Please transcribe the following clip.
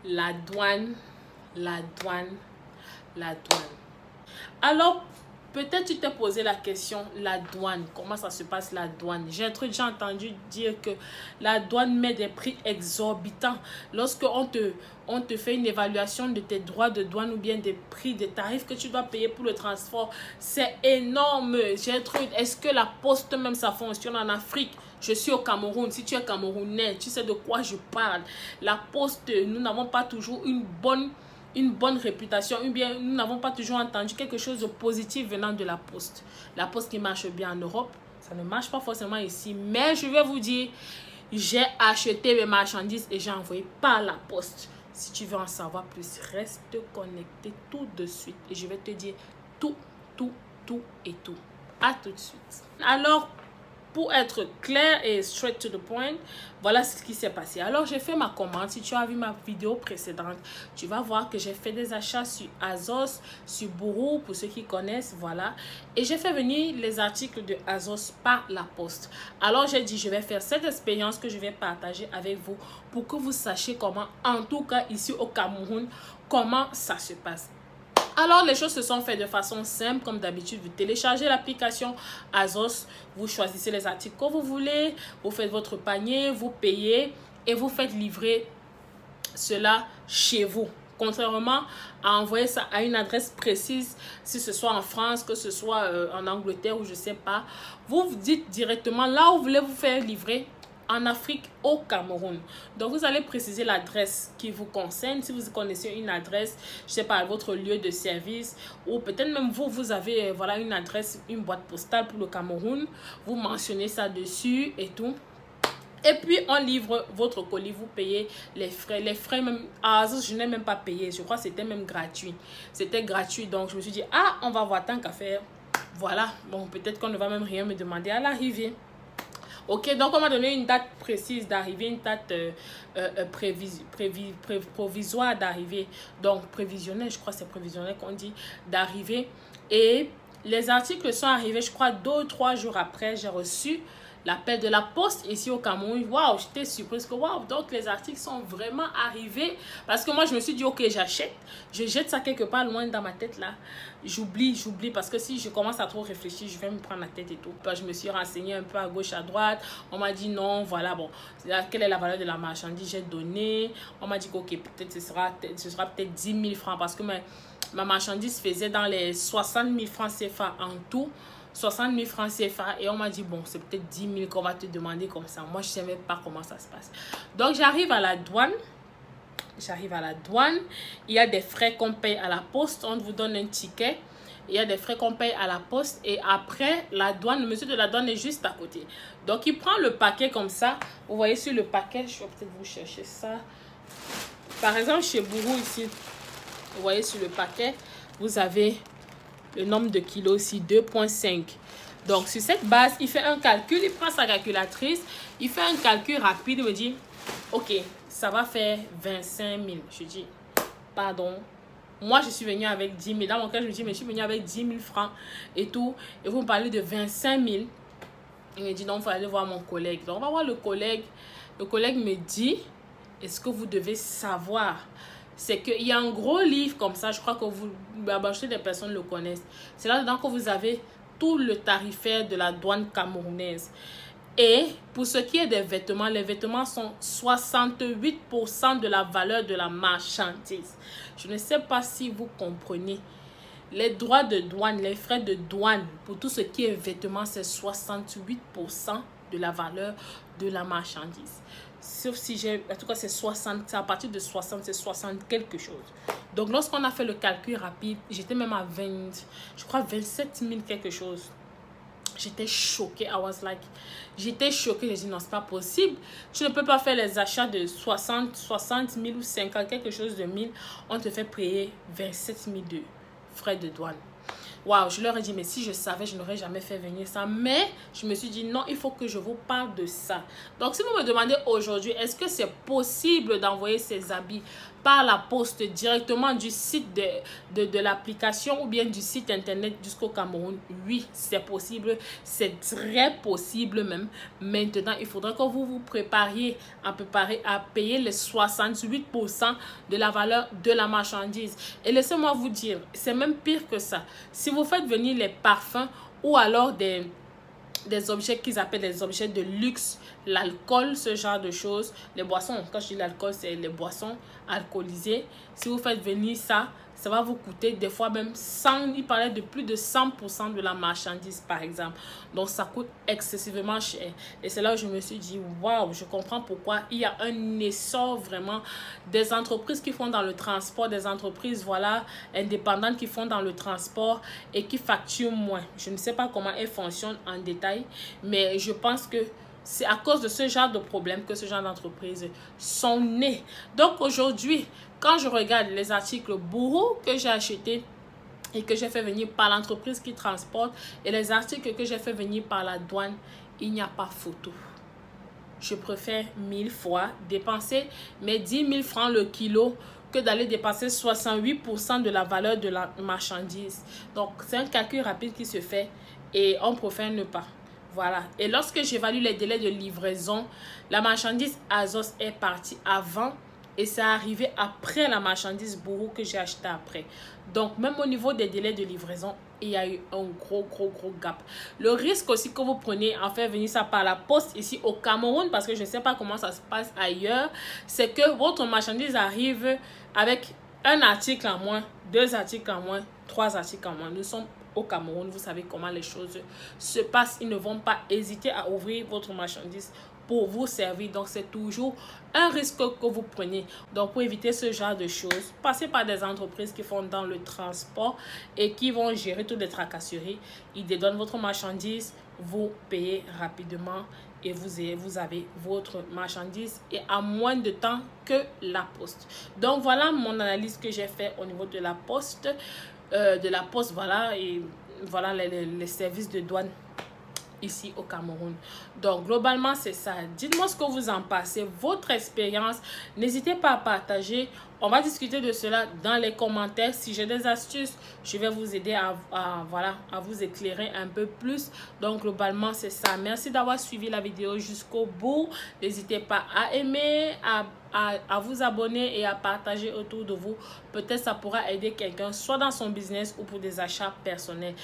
la douane, la douane, la douane. Alors, peut-être tu t'es posé la question, la douane, comment ça se passe la douane? J'ai entendu dire que la douane met des prix exorbitants. Lorsque on te fait une évaluation de tes droits de douane ou bien des prix, des tarifs que tu dois payer pour le transport, c'est énorme. Est-ce que la poste même ça fonctionne en Afrique? Je suis au Cameroun. Si tu es camerounais, tu sais de quoi je parle. La poste, nous n'avons pas toujours une bonne réputation, ou bien nous n'avons pas toujours entendu quelque chose de positif venant de la poste. La poste qui marche bien en Europe, ça ne marche pas forcément ici, mais je vais vous dire, j'ai acheté mes marchandises et j'ai envoyé par la poste. Si tu veux en savoir plus, reste connecté tout de suite et je vais te dire tout et tout. À tout de suite. Alors, pour être clair et straight to the point, voilà ce qui s'est passé. Alors, j'ai fait ma commande. Si tu as vu ma vidéo précédente, tu vas voir que j'ai fait des achats sur Azos, sur Buru, pour ceux qui connaissent, voilà. Et j'ai fait venir les articles de Azos par la poste. Alors, j'ai dit, je vais faire cette expérience que je vais partager avec vous pour que vous sachiez comment, en tout cas ici au Cameroun, comment ça se passe. Alors, les choses se sont faites de façon simple, comme d'habitude. Vous téléchargez l'application Azos, vous choisissez les articles que vous voulez, vous faites votre panier, vous payez et vous faites livrer cela chez vous. Contrairement à envoyer ça à une adresse précise, si ce soit en France, que ce soit en Angleterre ou je ne sais pas, vous dites directement là où vous voulez vous faire livrer. En Afrique, au Cameroun. Donc, vous allez préciser l'adresse qui vous concerne. Si vous connaissez une adresse, je sais pas, votre lieu de service, ou peut-être même vous avez voilà, une adresse, une boîte postale pour le Cameroun. Vous mentionnez ça dessus et tout. Et puis, on livre votre colis, vous payez les frais. Les frais, même, je n'ai même pas payé. Je crois que c'était même gratuit. C'était gratuit. Donc, je me suis dit, ah, on va voir tant qu'à faire. Voilà. Bon, peut-être qu'on ne va même rien me demander à l'arrivée. Ok, donc on m'a donné une date précise d'arrivée, une date provisoire d'arrivée. Donc, prévisionnelle, je crois que c'est prévisionnel qu'on dit, d'arrivée. Et les articles sont arrivés, je crois, 2 ou 3 jours après, j'ai reçu l'appel de la poste ici au Cameroun. Waouh, j'étais surprise que waouh, donc les articles sont vraiment arrivés. Parce que moi, je me suis dit, ok, j'achète. Je jette ça quelque part loin dans ma tête là. J'oublie parce que si je commence à trop réfléchir, je vais me prendre la tête et tout. Je me suis renseignée un peu à gauche, à droite. On m'a dit non, voilà, bon, quelle est la valeur de la marchandise? J'ai donné. On m'a dit que ok, peut-être ce sera peut-être 10 000 francs parce que ma marchandise faisait dans les 60 000 francs CFA en tout. 60 000 francs CFA et on m'a dit bon c'est peut-être 10 000 qu'on va te demander comme ça. Moi je ne savais pas comment ça se passe. Donc j'arrive à la douane. Il y a des frais qu'on paye à la poste. On vous donne un ticket. Il y a des frais qu'on paye à la poste et après la douane, le monsieur de la douane est juste à côté. Donc il prend le paquet comme ça. Vous voyez sur le paquet, je vais peut-être vous chercher ça. Par exemple chez Buru ici, vous voyez sur le paquet, vous avez le nombre de kilos aussi, 2,5. Donc, sur cette base, il fait un calcul. Il prend sa calculatrice. Il fait un calcul rapide. Il me dit, ok, ça va faire 25 000. Je dis, pardon. Moi, je suis venue avec 10 000. Dans mon cas, je me dis, mais je suis venue avec 10 000 francs et tout. Et vous me parlez de 25 000. Il me dit, non, il faut aller voir mon collègue. Donc, on va voir le collègue. Le collègue me dit, est-ce que vous devez savoir? C'est qu'il y a un gros livre comme ça, je crois que la majorité des personnes le connaissent. C'est là-dedans que vous avez tout le tarifaire de la douane camerounaise. Et pour ce qui est des vêtements, les vêtements sont 68% de la valeur de la marchandise. Je ne sais pas si vous comprenez. Les droits de douane, les frais de douane, pour tout ce qui est vêtements, c'est 68% de la valeur de la marchandise. Sauf si j'ai, en tout cas c'est 60, c'est à partir de 60, c'est 60 quelque chose. Donc lorsqu'on a fait le calcul rapide, j'étais même à 20, je crois 27 000 quelque chose. J'étais choquée, j'étais choquée, j'ai dit non c'est pas possible. Tu ne peux pas faire les achats de 60 000 ou 50, quelque chose de 1000, on te fait payer 27 000 de frais de douane. Waouh, je leur ai dit, mais si je savais, je n'aurais jamais fait venir ça. Mais je me suis dit, non, il faut que je vous parle de ça. Donc, si vous me demandez aujourd'hui, est-ce que c'est possible d'envoyer ces habits par la poste directement du site de l'application ou bien du site internet jusqu'au Cameroun, oui, c'est possible, c'est très possible même. Maintenant, il faudra que vous vous prépariez à payer les 68% de la valeur de la marchandise. Et laissez-moi vous dire, c'est même pire que ça. Si vous faites venir les parfums ou alors des objets qu'ils appellent des objets de luxe, l'alcool, ce genre de choses, les boissons, quand je dis l'alcool, c'est les boissons alcoolisées. Si vous faites venir ça, ça va vous coûter des fois même 100, il parlait de plus de 100% de la marchandise par exemple. Donc ça coûte excessivement cher. Et c'est là où je me suis dit, waouh, je comprends pourquoi il y a un essor vraiment des entreprises qui font dans le transport, des entreprises voilà indépendantes qui font dans le transport et qui facturent moins. Je ne sais pas comment elles fonctionnent en détail, mais je pense que c'est à cause de ce genre de problème que ce genre d'entreprises sont nées. Donc aujourd'hui, quand je regarde les articles Boohoo que j'ai achetés et que j'ai fait venir par l'entreprise qui transporte et les articles que j'ai fait venir par la douane, il n'y a pas photo. Je préfère 1000 fois dépenser mes 10 000 francs le kilo que d'aller dépenser 68% de la valeur de la marchandise. Donc, c'est un calcul rapide qui se fait et on préfère ne pas. Voilà. Et lorsque j'évalue les délais de livraison, la marchandise Azos est partie avant et c'est arrivé après la marchandise Boohoo que j'ai acheté après. Donc, même au niveau des délais de livraison, il y a eu un gros gap. Le risque aussi que vous prenez en faire venir ça par la poste ici au Cameroun, parce que je ne sais pas comment ça se passe ailleurs, c'est que votre marchandise arrive avec un article en moins, 2 articles en moins, 3 articles en moins. Nous sommes au Cameroun, vous savez comment les choses se passent. Ils ne vont pas hésiter à ouvrir votre marchandise pour vous servir. Donc, c'est toujours un risque que vous prenez. Donc, pour éviter ce genre de choses, passez par des entreprises qui font dans le transport et qui vont gérer toutes les tracasseries. Ils dédonnent votre marchandise, vous payez rapidement et vous avez votre marchandise et à moins de temps que la poste. Donc, voilà mon analyse que j'ai fait au niveau de la poste. Voilà, et voilà les services de douane ici au Cameroun. Donc globalement c'est ça. Dites-moi ce que vous en pensez, votre expérience. N'hésitez pas à partager. On va discuter de cela dans les commentaires. Si j'ai des astuces, je vais vous aider à vous éclairer un peu plus. Donc globalement c'est ça. Merci d'avoir suivi la vidéo jusqu'au bout. N'hésitez pas à aimer, à vous abonner et à partager autour de vous. Peut-être ça pourra aider quelqu'un soit dans son business ou pour des achats personnels.